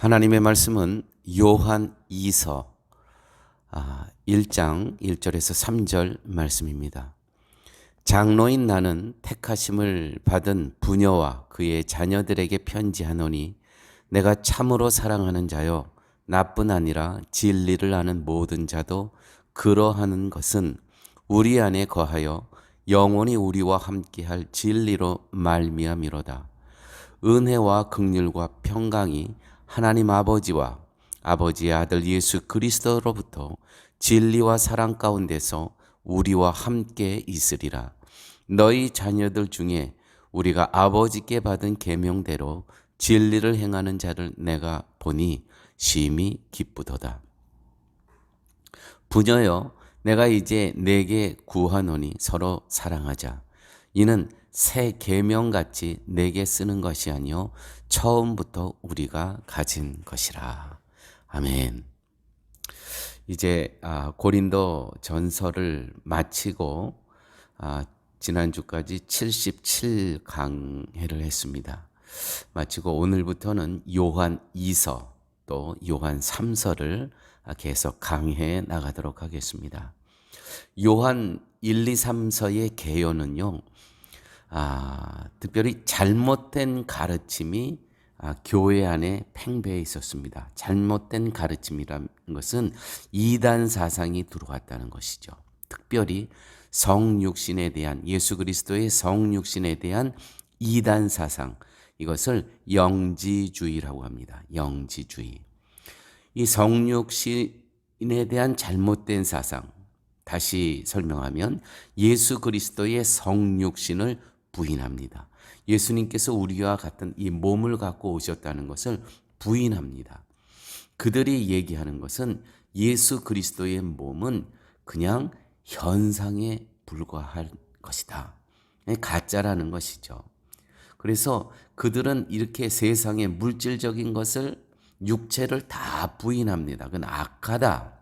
하나님의 말씀은 요한 2서 1장 1절에서 3절 말씀입니다. 장로인 나는 택하심을 받은 부녀와 그의 자녀들에게 편지하노니 내가 참으로 사랑하는 자여 나뿐 아니라 진리를 아는 모든 자도 그러하는 것은 우리 안에 거하여 영원히 우리와 함께할 진리로 말미암이로다. 은혜와 긍휼과 평강이 하나님 아버지와 아버지의 아들 예수 그리스도로부터 진리와 사랑 가운데서 우리와 함께 있으리라. 너희 자녀들 중에 우리가 아버지께 받은 계명대로 진리를 행하는 자를 내가 보니 심히 기쁘도다. 부녀여, 내가 이제 내게 구하노니 서로 사랑하자. 이는 새 계명같이 내게 쓰는 것이 아니요 처음부터 우리가 가진 것이라. 아멘. 이제 고린도 전서를 마치고 지난주까지 77강해를 했습니다. 마치고 오늘부터는 요한 2서 또 요한 3서를 계속 강해해 나가도록 하겠습니다. 요한 1, 2, 3서의 개요는요, 특별히 잘못된 가르침이 교회 안에 팽배해 있었습니다. 잘못된 가르침이라는 것은 이단 사상이 들어왔다는 것이죠. 특별히 성육신에 대한, 예수 그리스도의 성육신에 대한 이단 사상, 이것을 영지주의라고 합니다. 영지주의. 이 성육신에 대한 잘못된 사상, 다시 설명하면 예수 그리스도의 성육신을 부인합니다. 예수님께서 우리와 같은 이 몸을 갖고 오셨다는 것을 부인합니다. 그들이 얘기하는 것은 예수 그리스도의 몸은 그냥 현상에 불과할 것이다. 가짜라는 것이죠. 그래서 그들은 이렇게 세상의 물질적인 것을, 육체를 다 부인합니다. 그건 악하다.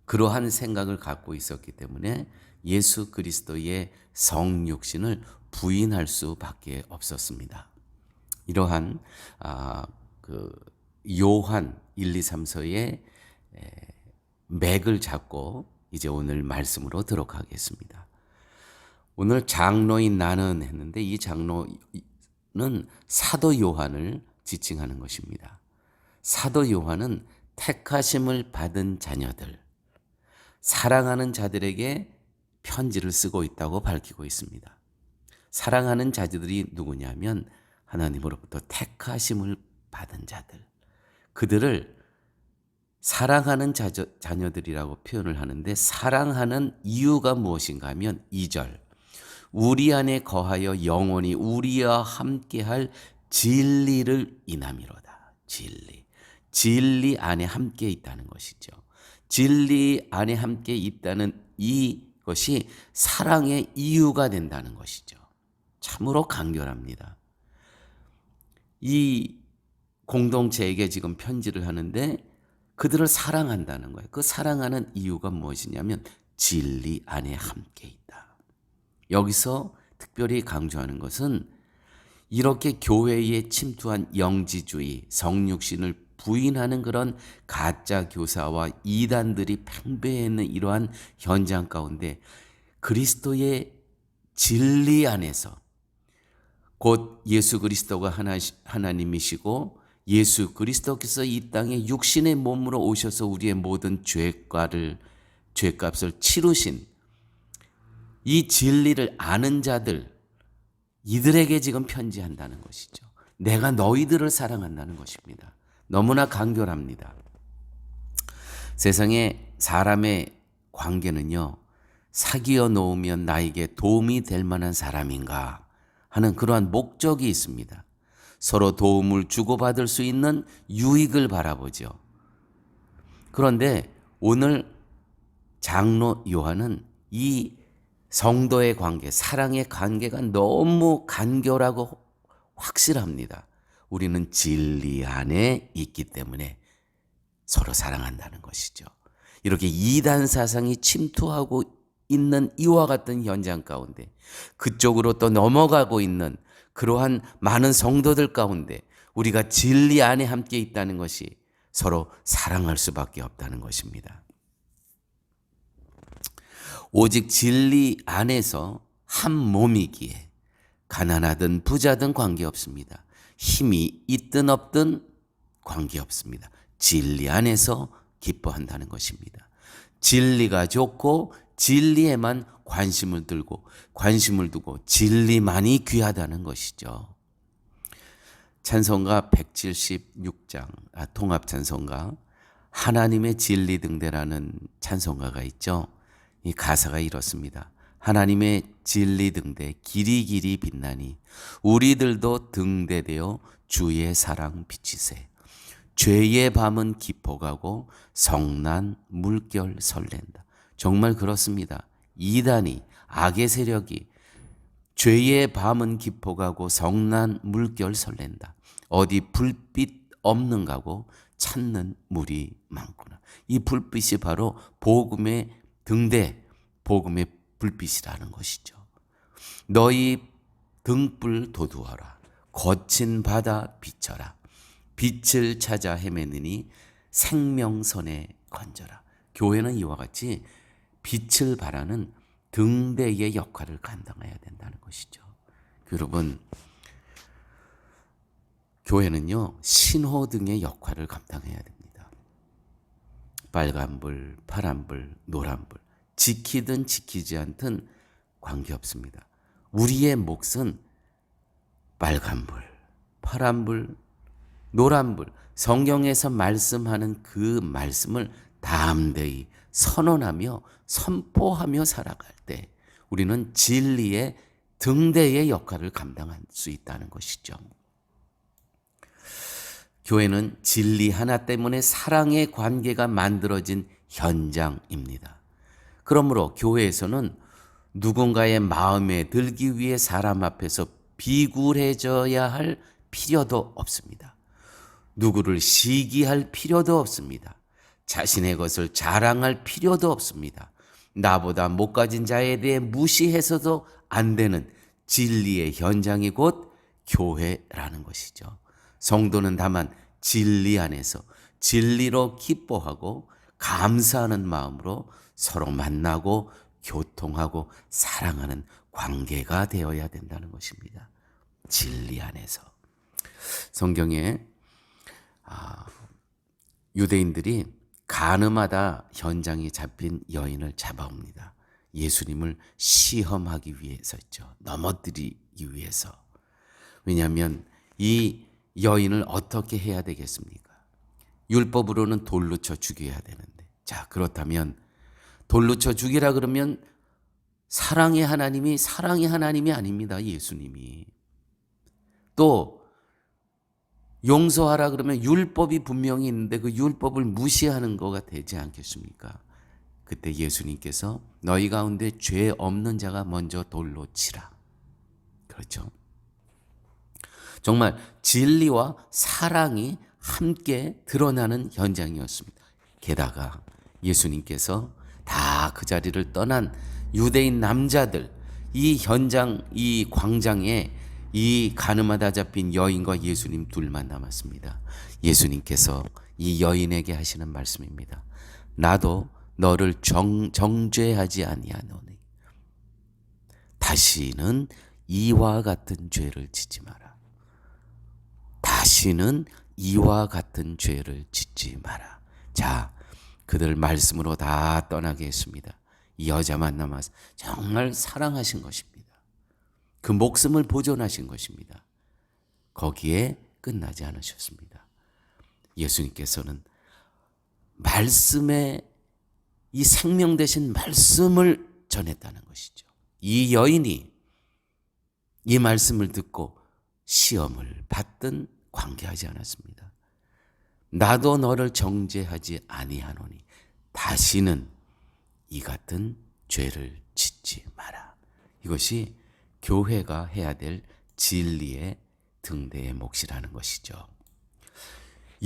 그러한 생각을 갖고 있었기 때문에 예수 그리스도의 성육신을 부인할 수밖에 없었습니다. 이러한 요한 1, 2, 3서의 맥을 잡고 이제 오늘 말씀으로 들어가겠습니다. 오늘 장로인 나는 했는데 이 장로는 사도 요한을 지칭하는 것입니다. 사도 요한은 택하심을 받은 자녀들, 사랑하는 자들에게 편지를 쓰고 있다고 밝히고 있습니다. 사랑하는 자들이 누구냐면 하나님으로부터 택하심을 받은 자들, 그들을 사랑하는 자녀들이라고 표현을 하는데, 사랑하는 이유가 무엇인가 하면 2절, 우리 안에 거하여 영원히 우리와 함께할 진리를 인함이로다. 진리 안에 함께 있다는 것이죠. 진리 안에 함께 있다는 이것이 사랑의 이유가 된다는 것이죠. 참으로 간결합니다. 이 공동체에게 지금 편지를 하는데 그들을 사랑한다는 거예요. 그 사랑하는 이유가 무엇이냐면 진리 안에 함께 있다. 여기서 특별히 강조하는 것은 이렇게 교회에 침투한 영지주의, 성육신을 부인하는 그런 가짜 교사와 이단들이 팽배해 있는 이러한 현장 가운데 그리스도의 진리 안에서, 곧 예수 그리스도가 하나님이시고 예수 그리스도께서 이 땅에 육신의 몸으로 오셔서 우리의 모든 죄값을 치르신 이 진리를 아는 자들, 이들에게 지금 편지한다는 것이죠. 내가 너희들을 사랑한다는 것입니다. 너무나 간결합니다. 세상에 사람의 관계는요, 사귀어 놓으면 나에게 도움이 될 만한 사람인가 하는 그러한 목적이 있습니다. 서로 도움을 주고받을 수 있는 유익을 바라보죠. 그런데 오늘 장로 요한은 이 성도의 관계, 사랑의 관계가 너무 간결하고 확실합니다. 우리는 진리 안에 있기 때문에 서로 사랑한다는 것이죠. 이렇게 이단 사상이 침투하고 있는 이와 같은 현장 가운데 그쪽으로 또 넘어가고 있는 그러한 많은 성도들 가운데 우리가 진리 안에 함께 있다는 것이 서로 사랑할 수밖에 없다는 것입니다. 오직 진리 안에서 한 몸이기에 가난하든 부자든 관계없습니다. 힘이 있든 없든 관계없습니다. 진리 안에서 기뻐한다는 것입니다. 진리가 좋고 진리에만 관심을 두고 진리만이 귀하다는 것이죠. 찬송가 176장 통합찬송가 하나님의 진리 등대라는 찬송가가 있죠. 이 가사가 이렇습니다. 하나님의 진리 등대 길이 길이 빛나니 우리들도 등대되어 주의 사랑 비치세. 죄의 밤은 깊어가고 성난 물결 설렌다. 정말 그렇습니다. 이단이 악의 세력이 죄의 밤은 깊어가고 성난 물결 설렌다. 어디 불빛 없는가고 찾는 물이 많구나. 이 불빛이 바로 복음의 등대, 복음의 불빛이라는 것이죠. 너희 등불 도두어라. 거친 바다 비춰라. 빛을 찾아 헤매느니 생명선에 건져라. 교회는 이와 같이 빛을 발하는 등대의 역할을 감당해야 된다는 것이죠. 여러분, 교회는요, 신호등의 역할을 감당해야 됩니다. 빨간불, 파란불, 노란불, 지키든 지키지 않든 관계없습니다. 우리의 몫은 빨간불, 파란불, 노란불, 성경에서 말씀하는 그 말씀을 담대히 선언하며 선포하며 살아갈 때 우리는 진리의 등대의 역할을 감당할 수 있다는 것이죠. 교회는 진리 하나 때문에 사랑의 관계가 만들어진 현장입니다. 그러므로 교회에서는 누군가의 마음에 들기 위해 사람 앞에서 비굴해져야 할 필요도 없습니다. 누구를 시기할 필요도 없습니다. 자신의 것을 자랑할 필요도 없습니다. 나보다 못 가진 자에 대해 무시해서도 안 되는 진리의 현장이 곧 교회라는 것이죠. 성도는 다만 진리 안에서 진리로 기뻐하고 감사하는 마음으로 서로 만나고 교통하고 사랑하는 관계가 되어야 된다는 것입니다. 진리 안에서. 성경에 유대인들이 가늠하다 현장에 잡힌 여인을 잡아옵니다. 예수님을 시험하기 위해서였죠. 넘어뜨리기 위해서. 왜냐하면 이 여인을 어떻게 해야 되겠습니까? 율법으로는 돌로 쳐 죽여야 되는데. 자, 그렇다면 돌로 쳐 죽이라 그러면 사랑의 하나님이 아닙니다. 예수님이. 또 용서하라 그러면 율법이 분명히 있는데 그 율법을 무시하는 거가 되지 않겠습니까? 그때 예수님께서 너희 가운데 죄 없는 자가 먼저 돌로 치라. 그렇죠? 정말 진리와 사랑이 함께 드러나는 현장이었습니다. 게다가 예수님께서 다 그 자리를 떠난 유대인 남자들, 이 현장, 이 광장에 이 가늠하다 잡힌 여인과 예수님 둘만 남았습니다. 예수님께서 이 여인에게 하시는 말씀입니다. 나도 너를 정죄하지 아니하노니 다시는 이와 같은 죄를 짓지 마라. 다시는 이와 같은 죄를 짓지 마라. 자, 그들 말씀으로 다 떠나게 했습니다. 이 여자만 남아서 정말 사랑하신 것입니다. 그 목숨을 보존하신 것입니다. 거기에 끝나지 않으셨습니다. 예수님께서는 말씀에 이 생명 되신 말씀을 전했다는 것이죠. 이 여인이 이 말씀을 듣고 시험을 받든 관계하지 않았습니다. 나도 너를 정죄하지 아니하노니 다시는 이 같은 죄를 짓지 마라. 이것이 교회가 해야 될 진리의 등대의 몫이라는 것이죠.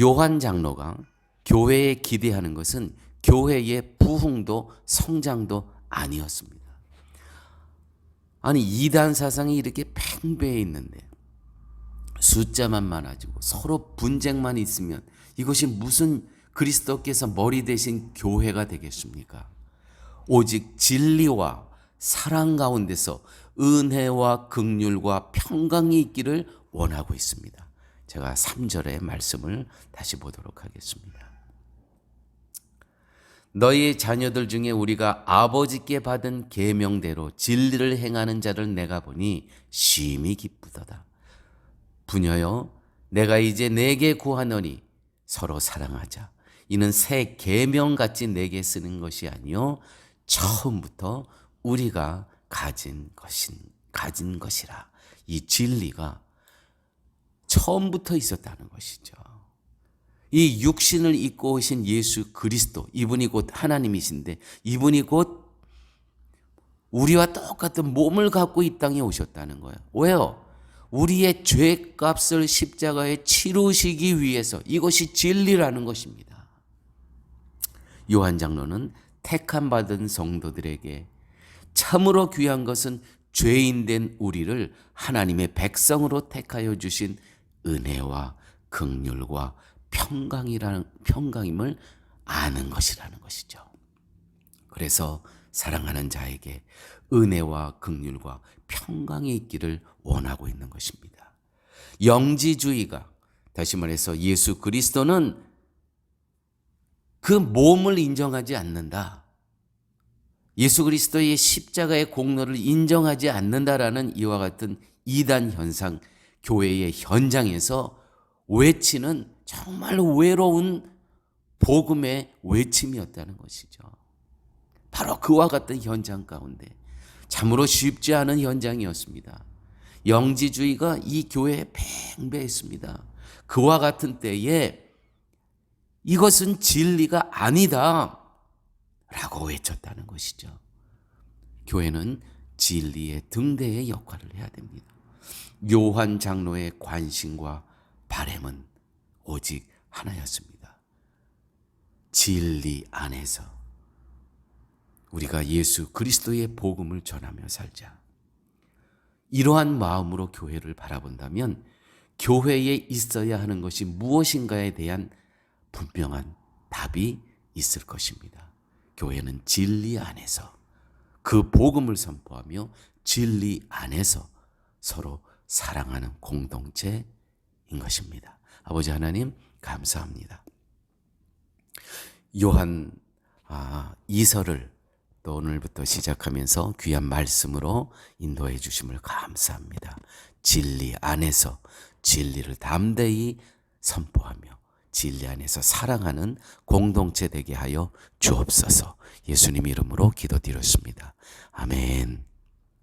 요한 장로가 교회에 기대하는 것은 교회의 부흥도 성장도 아니었습니다. 아니, 이단 사상이 이렇게 팽배해 있는데 숫자만 많아지고 서로 분쟁만 있으면 이것이 무슨 그리스도께서 머리 대신 교회가 되겠습니까? 오직 진리와 사랑 가운데서 은혜와 긍휼과 평강이 있기를 원하고 있습니다. 제가 3절의 말씀을 다시 보도록 하겠습니다. 너희 자녀들 중에 우리가 아버지께 받은 계명대로 진리를 행하는 자를 내가 보니 심히 기쁘도다. 부녀여, 내가 이제 내게 구하노니 서로 사랑하자. 이는 새 계명같이 내게 쓰는 것이 아니요 처음부터 우리가 가진 것이라. 이 진리가 처음부터 있었다는 것이죠. 이 육신을 입고 오신 예수 그리스도, 이분이 곧 하나님이신데 이분이 곧 우리와 똑같은 몸을 갖고 이 땅에 오셨다는 거예요. 왜요? 우리의 죄값을 십자가에 치르시기 위해서. 이것이 진리라는 것입니다. 요한 장로는 택함 받은 성도들에게 참으로 귀한 것은 죄인된 우리를 하나님의 백성으로 택하여 주신 은혜와 긍휼과 평강임을 아는 것이라는 것이죠. 그래서 사랑하는 자에게 은혜와 긍휼과 평강이 있기를 원하고 있는 것입니다. 영지주의가, 다시 말해서 예수 그리스도는 그 몸을 인정하지 않는다. 예수 그리스도의 십자가의 공로를 인정하지 않는다라는 이와 같은 이단 현상, 교회의 현장에서 외치는 정말 외로운 복음의 외침이었다는 것이죠. 바로 그와 같은 현장 가운데 참으로 쉽지 않은 현장이었습니다. 영지주의가 이 교회에 팽배했습니다. 그와 같은 때에 이것은 진리가 아니다 라고 외쳤다는 것이죠. 교회는 진리의 등대의 역할을 해야 됩니다. 요한 장로의 관심과 바램은 오직 하나였습니다. 진리 안에서 우리가 예수 그리스도의 복음을 전하며 살자. 이러한 마음으로 교회를 바라본다면 교회에 있어야 하는 것이 무엇인가에 대한 분명한 답이 있을 것입니다. 교회는 진리 안에서 그 복음을 선포하며 진리 안에서 서로 사랑하는 공동체인 것입니다. 아버지 하나님 감사합니다. 요한 2서를 또 오늘부터 시작하면서 귀한 말씀으로 인도해 주심을 감사합니다. 진리 안에서 진리를 담대히 선포하며 진리 안에서 사랑하는 공동체 되게 하여 주옵소서. 예수님 이름으로 기도드렸습니다. 아멘.